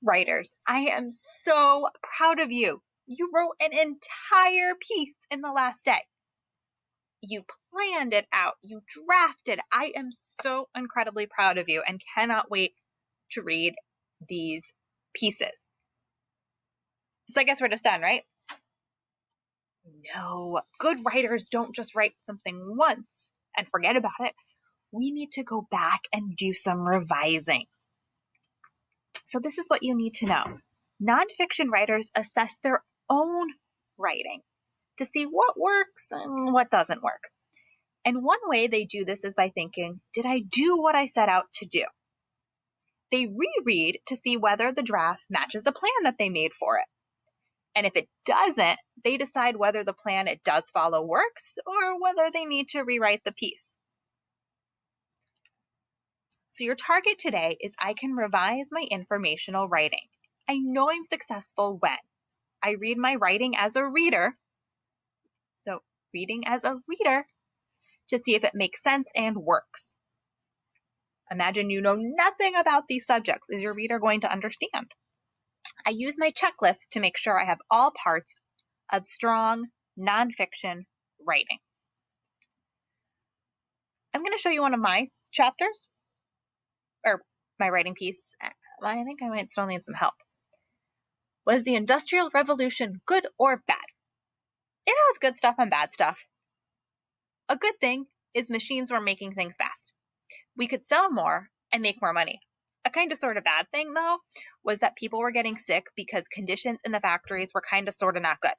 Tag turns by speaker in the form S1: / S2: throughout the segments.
S1: Writers, I am so proud of you. You wrote an entire piece in the last day. You planned it out. You drafted. I am so incredibly proud of you and cannot wait to read these pieces. So I guess we're just done, right? No, good writers don't just write something once and forget about it. We need to go back and do some revising. So this is what you need to know. Nonfiction writers assess their own writing to see what works and what doesn't work. And one way they do this is by thinking, did I do what I set out to do? They reread to see whether the draft matches the plan that they made for it. And if it doesn't, they decide whether the plan it does follow works or whether they need to rewrite the piece. So your target today is I can revise my informational writing. I know I'm successful when I read my writing as a reader. So reading as a reader to see if it makes sense and works. Imagine you know nothing about these subjects. Is your reader going to understand? I use my checklist to make sure I have all parts of strong nonfiction writing. I'm going to show you one of my chapters, or my writing piece. I think I might still need some help. Was the Industrial Revolution good or bad? It has good stuff and bad stuff. A good thing is machines were making things fast. We could sell more and make more money. A kind of sort of bad thing, though, was that people were getting sick because conditions in the factories were kind of sort of not good.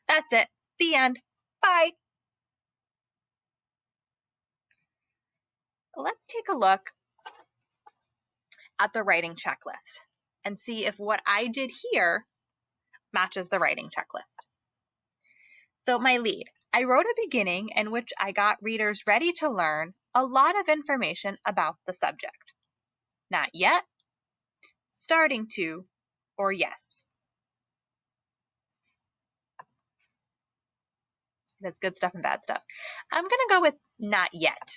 S1: That's it. The end. Bye. Let's take a look at the writing checklist and see if what I did here matches the writing checklist. So my lead, I wrote a beginning in which I got readers ready to learn a lot of information about the subject. Not yet, starting to, or yes. That's good stuff and bad stuff. I'm going to go with not yet.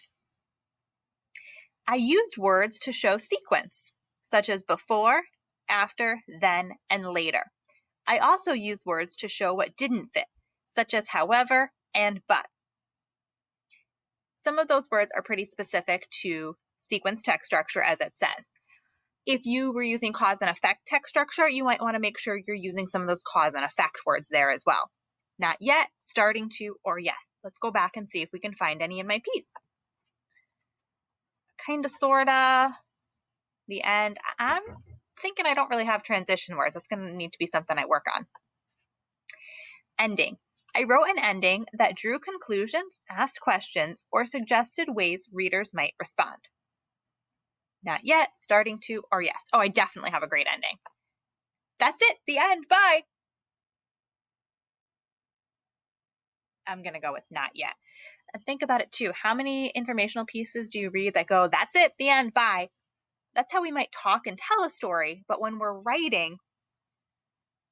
S1: I used words to show sequence, such as before, after, then, and later. I also used words to show what didn't fit, such as however and but. Some of those words are pretty specific to sequence text structure, as it says. If you were using cause and effect text structure, you might want to make sure you're using some of those cause and effect words there as well. Not yet, starting to, or yes. Let's go back and see if we can find any in my piece. Kinda, sorta, the end. I'm thinking I don't really have transition words. That's going to need to be something I work on. Ending. I wrote an ending that drew conclusions, asked questions, or suggested ways readers might respond. Not yet, starting to, or yes. Oh, I definitely have a great ending. That's it, the end, bye. I'm going to go with not yet. And think about it too. How many informational pieces do you read that go, that's it, the end, bye? That's how we might talk and tell a story, but when we're writing,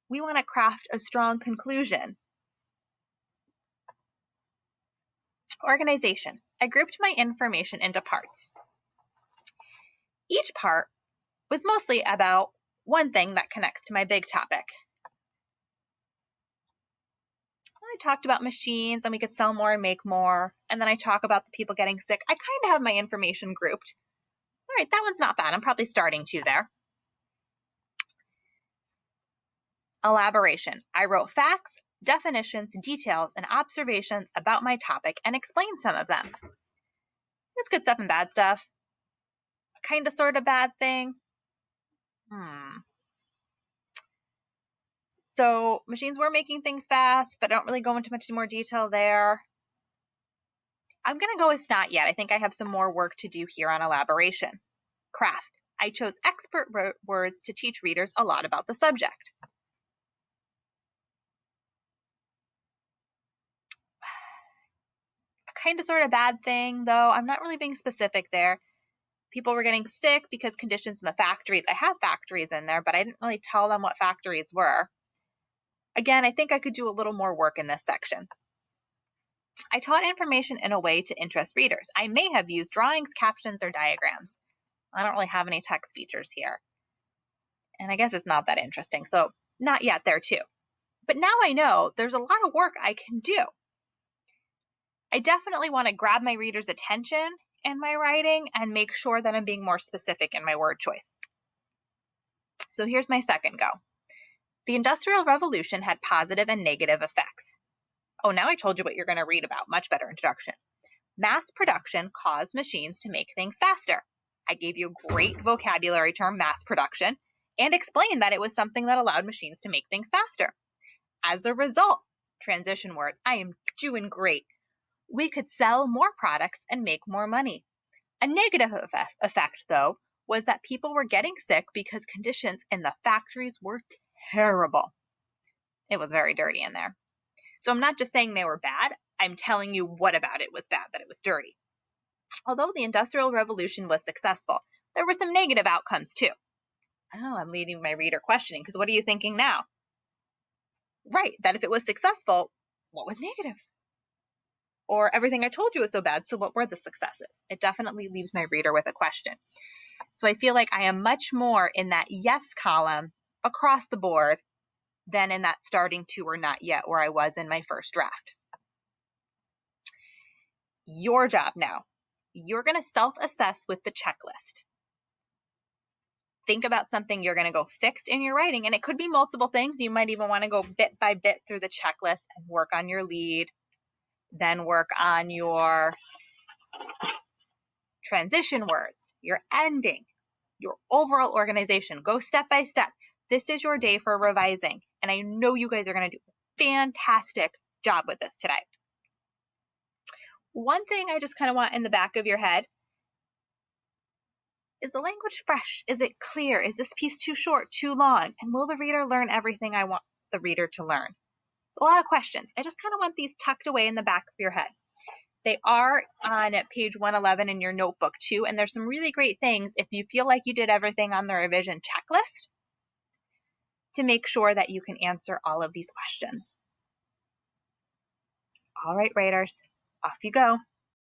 S1: we want to craft a strong conclusion. Organization. I grouped my information into parts. Each part was mostly about one thing that connects to my big topic. I talked about machines and we could sell more and make more. And then I talk about the people getting sick. I kind of have my information grouped. All right, that one's not bad. I'm probably starting to there. Elaboration. I wrote facts, definitions, details, and observations about my topic and explained some of them. There's good stuff and bad stuff. Kind of sort of bad thing. So machines were making things fast, but I don't really go into much more detail there. I'm going to go with not yet. I think I have some more work to do here on elaboration. Craft. I chose expert words to teach readers a lot about the subject. Kind of sort of bad thing, though. I'm not really being specific there. People were getting sick because conditions in the factories. I have factories in there, but I didn't really tell them what factories were. Again, I think I could do a little more work in this section. I taught information in a way to interest readers. I may have used drawings, captions, or diagrams. I don't really have any text features here. And I guess it's not that interesting. So not yet there too. But now I know there's a lot of work I can do. I definitely want to grab my reader's attention in my writing and make sure that I'm being more specific in my word choice. So here's my second go. The Industrial Revolution had positive and negative effects. Oh, now I told you what you're going to read about. Much better introduction. Mass production caused machines to make things faster. I gave you a great vocabulary term, mass production, and explained that it was something that allowed machines to make things faster. As a result, transition words, I am doing great. We could sell more products and make more money. A negative effect, though, was that people were getting sick because conditions in the factories were terrible. It was very dirty in there. So I'm not just saying they were bad, I'm telling you what about it was bad, that it was dirty. Although the Industrial Revolution was successful, there were some negative outcomes too. Oh, I'm leaving my reader questioning, because what are you thinking now? Right, that if it was successful, what was negative? Or everything I told you was so bad, so what were the successes? It definitely leaves my reader with a question. So I feel like I am much more in that yes column across the board than in that starting to or not yet where I was in my first draft. Your job now. You're going to self-assess with the checklist. Think about something you're going to go fix in your writing, and it could be multiple things. You might even want to go bit by bit through the checklist and work on your lead, then work on your transition words, your ending, your overall organization. Go step by step. This is your day for revising, and I know you guys are going to do a fantastic job with this today. One thing I just kind of want in the back of your head, is the language fresh? Is it clear? Is this piece too short, too long? And will the reader learn everything I want the reader to learn? A lot of questions. I just kind of want these tucked away in the back of your head. They are on page 111 in your notebook too, and there's some really great things if you feel like you did everything on the revision checklist to make sure that you can answer all of these questions. All right, writers, off you go.